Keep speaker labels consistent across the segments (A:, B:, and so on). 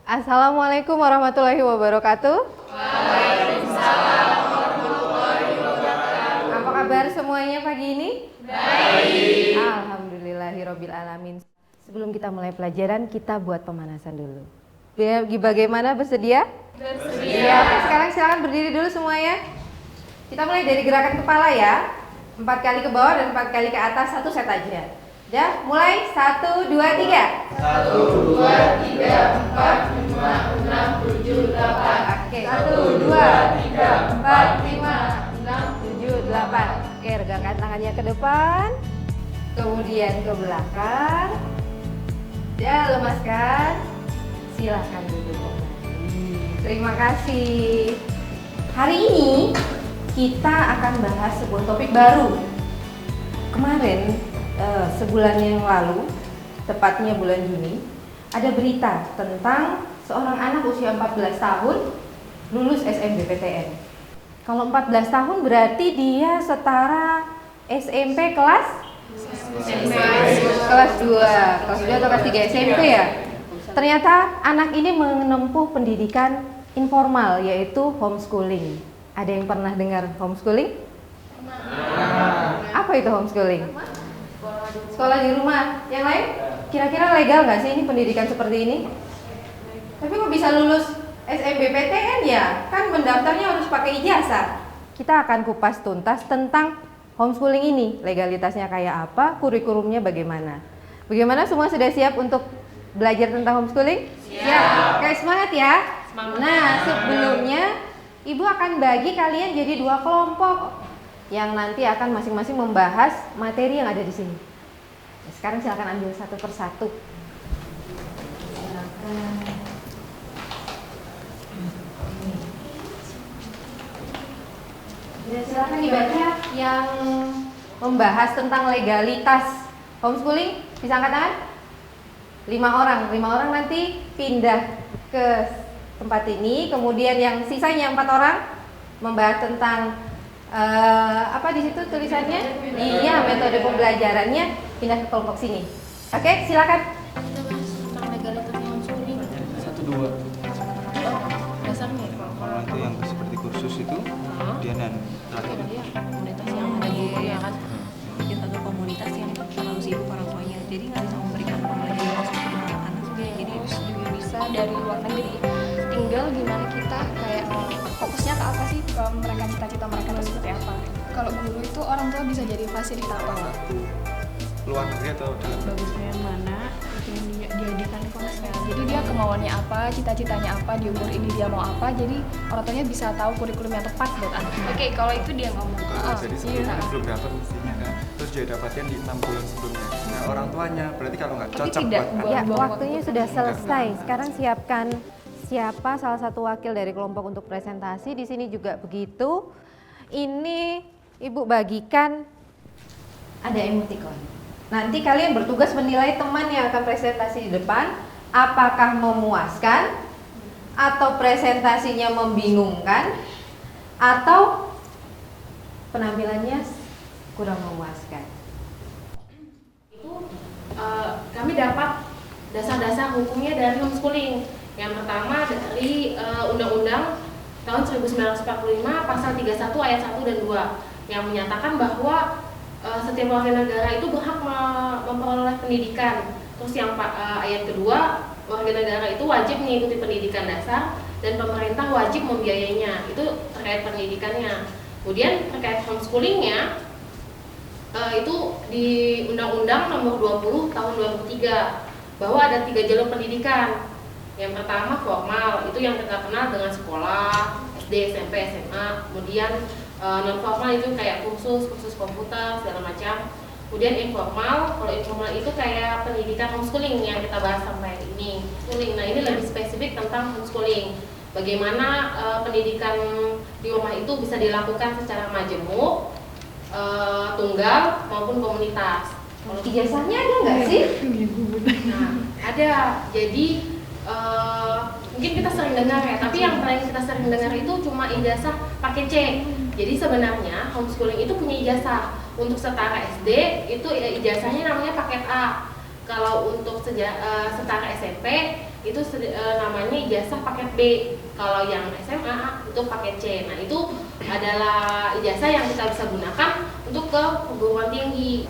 A: Assalamualaikum warahmatullahi wabarakatuh.
B: Waalaikumsalam warahmatullahi wabarakatuh.
A: Apa kabar semuanya pagi ini?
B: Baik.
A: Alhamdulillahirabbil alamin. Sebelum kita mulai pelajaran, kita buat pemanasan dulu. Bagaimana, bersedia?
B: Bersedia.
A: Sekarang silakan berdiri dulu semuanya. Kita mulai dari gerakan kepala ya. 4 kali ke bawah dan 4 kali ke atas, satu set aja. Ya, mulai 1, 2, 3.
B: 1, 2, 3, 4, 5, 6, 7, 8.
A: Oke, 1, 2, 3, 4, 5, 6, 7, 8. Oke, regangkan tangannya ke depan, kemudian ke belakang. Ya, lemaskan. Silahkan duduk kembali. Terima kasih. Hari ini kita akan bahas sebuah topik baru. Kemarin, sebulan yang lalu, tepatnya bulan Juni, ada berita tentang seorang anak usia 14 tahun lulus SNBPTN. Kalau 14 tahun berarti dia setara SMP kelas 2 atau kelas 3 SMP ya. Ternyata anak ini menempuh pendidikan informal, yaitu homeschooling. Ada yang pernah dengar homeschooling? Apa itu homeschooling? Sekolah di rumah. Yang lain? Kira-kira legal nggak sih ini pendidikan seperti ini? Tapi kok bisa lulus SNBPTN ya? Kan mendaftarnya harus pakai ijazah. Kita akan kupas tuntas tentang homeschooling ini. Legalitasnya kayak apa? Kurikulumnya bagaimana? Bagaimana, semua sudah siap untuk belajar tentang homeschooling? Siap. Oke, semangat ya.
B: Semangat.
A: Nah, sebelumnya Ibu akan bagi kalian jadi 2 kelompok yang nanti akan masing-masing membahas materi yang ada di sini. Sekarang silakan ambil satu persatu. Silakan. Silakan dibaca yang membahas tentang legalitas homeschooling. Bisa angkat tangan? 5 orang nanti pindah ke tempat ini. Kemudian yang sisanya 4 orang membahas tentang apa di situ tulisannya? Iya, metode pembelajarannya, pindah ke kelompok sini. Oke, silakan.
C: Kita bahas tentang legalitasnya homeschooling.
D: 1, 2.
C: Dasarnya
D: Kalau itu yang seperti kursus itu, kemudian dan terakhir
C: dia komunitas yang ada guru ya kan. Kita ke komunitas yang terlalu sibuk orang tuanya, jadi nggak bisa memberikan pembelajaran langsung ke anak-anak.
E: Jadi juga bisa dari luar negeri, tinggal gimana kita kayak fokusnya ke apa sih, ke mereka, cita-cita mereka itu seperti apa. Kalau guru itu orang tua bisa jadi fasilitator.
D: satu luar negeri atau dalam negeri?
E: Bagusnya yang mana itu yang dijadikan konsep. Jadi dia kemauannya apa, cita-citanya apa, di umur ini dia mau apa, jadi orang tuanya bisa tahu kurikulum yang tepat buat anak. Oke, kalau itu dia ngomong.
D: Jadi sebelumnya belum dapat mestinya kan, terus dia dapatkan di 6 bulan sebelumnya. Nah, orang tuanya berarti kalau nggak cocok
E: tidak
D: buat
E: buang-
A: Ya,
E: buang
A: waktunya
E: waktu.
A: sudah selesai. Sekarang siapkan siapa salah satu wakil dari kelompok untuk presentasi. Di sini juga begitu. Ini Ibu bagikan ada emoticon. Nanti kalian bertugas menilai teman yang akan presentasi di depan apakah memuaskan atau presentasinya membingungkan atau penampilannya kurang memuaskan.
B: Kami dapat dasar-dasar hukumnya dari homeschooling. Yang pertama dari Undang-Undang tahun 1945 pasal 31 ayat 1 dan 2 yang menyatakan bahwa setiap warga negara itu berhak memperoleh pendidikan. Terus yang ayat kedua, warga negara itu wajib mengikuti pendidikan dasar dan pemerintah wajib membiayainya. Itu terkait pendidikannya. Kemudian terkait homeschoolingnya, itu di Undang-Undang Nomor 20 Tahun 2003 bahwa ada 3 jalur pendidikan. Yang pertama formal, itu yang kita kenal dengan sekolah SD, SMP, SMA. Kemudian non formal itu kayak kursus komputer segala macam. Kemudian informal, kalau informal itu kayak pendidikan homeschooling yang kita bahas sampai ini. Nah, ini lebih spesifik tentang homeschooling. Bagaimana pendidikan di rumah itu bisa dilakukan secara majemuk, tunggal maupun komunitas.
A: Ijazahnya ada nggak sih?
B: Nah, ada. Jadi mungkin kita sering dengar ya, tapi yang paling kita sering dengar itu cuma ijazah pakai C. Jadi sebenarnya homeschooling itu punya ijazah. Untuk setara SD itu ijazahnya namanya paket A. Kalau untuk setara SMP itu namanya ijazah paket B. Kalau yang SMA itu paket C. Nah itu adalah ijazah yang kita bisa gunakan untuk ke perguruan tinggi.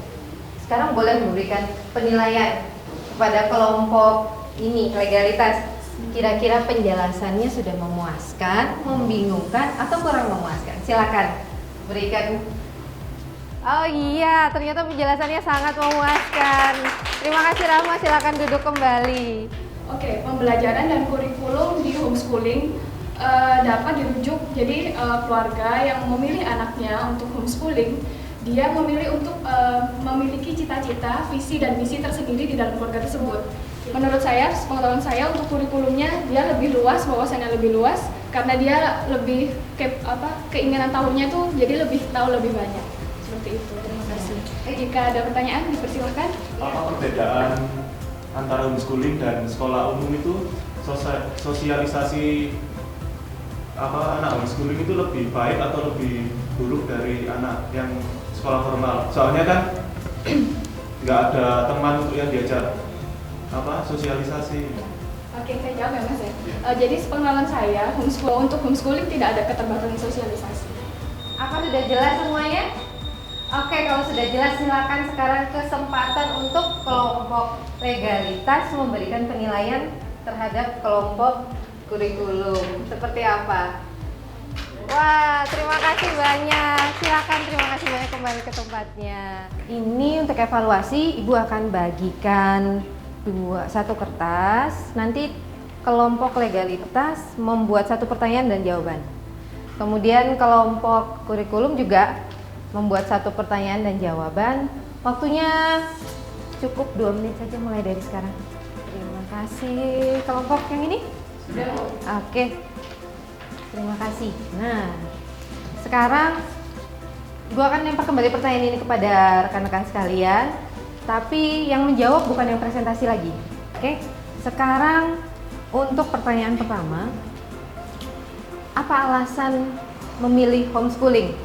A: Sekarang boleh memberikan penilaian kepada kelompok ini legalitas. Kira-kira penjelasannya sudah memuaskan, membingungkan, atau kurang memuaskan? Silakan berikan. Oh iya, ternyata penjelasannya sangat memuaskan. Terima kasih Rahma, silakan duduk kembali.
E: Oke, pembelajaran dan kurikulum di homeschooling dapat dirujuk. Jadi keluarga yang memilih anaknya untuk homeschooling, dia memilih untuk memiliki cita-cita, visi dan misi tersendiri di dalam keluarga tersebut. Menurut saya, pengetahuan saya untuk kurikulumnya dia lebih luas, wawasannya lebih luas karena dia lebih keinginan tahunya tuh jadi lebih tahu lebih banyak. Seperti itu. Terima kasih. Jika ada pertanyaan dipersilahkan.
F: Apa perbedaan antara homeschooling dan sekolah umum itu? Sosialisasi anak homeschooling itu lebih baik atau lebih buruk dari anak yang sekolah formal? Soalnya kan nggak ada teman untuk yang diajak sosialisasi.
E: Oke, saya jawab ya Mas ya. Jadi sepengalaman saya, untuk homeschooling tidak ada keterbatasan sosialisasi.
A: Apa sudah jelas semuanya? Oke, kalau sudah jelas silakan sekarang kesempatan untuk kelompok legalitas memberikan penilaian terhadap kelompok kurikulum. Seperti apa? Wah, terima kasih banyak. Silakan, terima kasih banyak kembali ke tempatnya. Ini untuk evaluasi, Ibu akan bagikan satu kertas. Nanti kelompok legalitas membuat satu pertanyaan dan jawaban. Kemudian kelompok kurikulum juga membuat satu pertanyaan dan jawaban. Waktunya cukup 2 menit saja mulai dari sekarang. Terima kasih. Kelompok yang ini? Sudah. Oke. Terima kasih. Nah, sekarang gua akan lempar kembali pertanyaan ini kepada rekan-rekan sekalian. Tapi yang menjawab bukan yang presentasi lagi. Oke. Sekarang untuk pertanyaan pertama, apa alasan memilih homeschooling?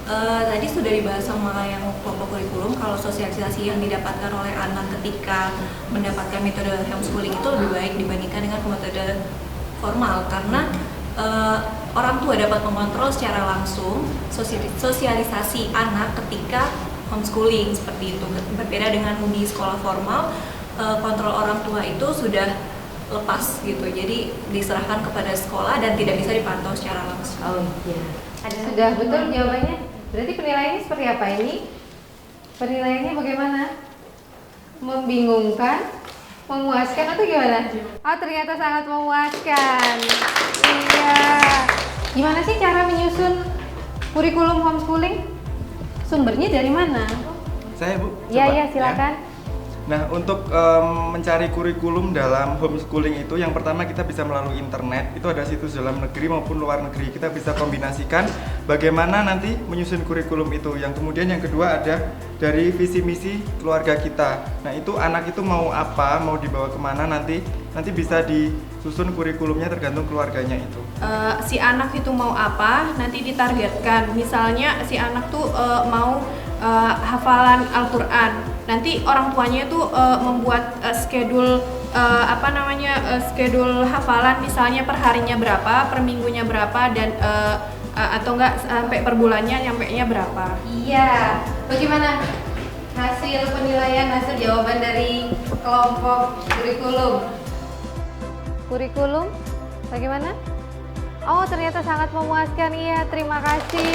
C: Tadi sudah dibahas sama yang kelompok kurikulum kalau sosialisasi yang didapatkan oleh anak ketika mendapatkan metode homeschooling itu lebih baik dibandingkan dengan metode formal karena orang tua dapat mengontrol secara langsung sosialisasi anak ketika homeschooling seperti itu. Berbeda dengan di sekolah formal, kontrol orang tua itu sudah lepas gitu, jadi diserahkan kepada sekolah dan tidak bisa dipantau secara langsung.
A: Oh iya, sudah betul jawabannya. Berarti penilaiannya seperti apa ini? Penilaiannya bagaimana? Membingungkan? Memuaskan atau gimana? Oh, ternyata sangat memuaskan. Iya. Gimana sih cara menyusun kurikulum homeschooling? Sumbernya dari mana?
D: Saya Bu.
A: Iya, silakan.
D: Ya. Nah, untuk mencari kurikulum dalam homeschooling itu yang pertama kita bisa melalui internet. Itu ada situs dalam negeri maupun luar negeri. Kita bisa kombinasikan bagaimana nanti menyusun kurikulum itu. Yang kemudian yang kedua ada dari visi misi keluarga kita. Nah, itu anak itu mau apa, mau dibawa kemana nanti bisa disusun kurikulumnya tergantung keluarganya itu.
G: Si anak itu mau apa, nanti ditargetkan. Misalnya si anak tuh mau hafalan Al-Quran. Nanti orang tuanya itu membuat schedule schedule hafalan misalnya per harinya berapa, per minggunya berapa dan atau enggak sampai per bulannya nyampenya berapa.
A: Iya. Bagaimana hasil penilaian, hasil jawaban dari kelompok kurikulum? Kurikulum bagaimana? Oh, ternyata sangat memuaskan. Iya, terima kasih.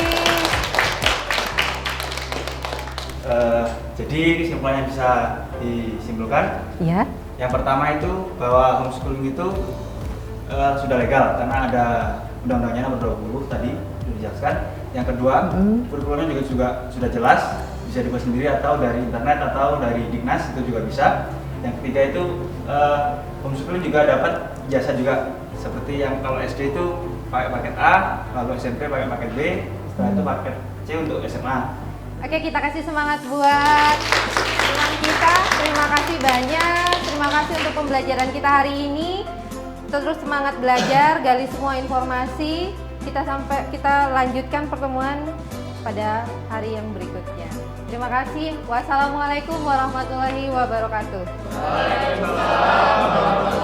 H: Jadi kesimpulannya bisa disimpulkan.
A: Iya.
H: Yang pertama itu bahwa homeschooling itu sudah legal karena ada undang-undangnya nomor 20 tadi sudah dijelaskan. Yang kedua, kurikulumnya juga sudah jelas, bisa dibuat sendiri atau dari internet atau dari Dignas itu juga bisa. Yang ketiga itu homeschooling juga dapat jasa juga seperti yang kalau SD itu pakai paket A, lalu SMP pakai paket B, setelah itu paket C untuk SMA.
A: Oke, kita kasih semangat buat teman kita. Terima kasih banyak. Terima kasih untuk pembelajaran kita hari ini. Terus semangat belajar, gali semua informasi. Kita lanjutkan pertemuan pada hari yang berikutnya. Terima kasih. Wassalamualaikum warahmatullahi wabarakatuh.
H: Waalaikumsalam.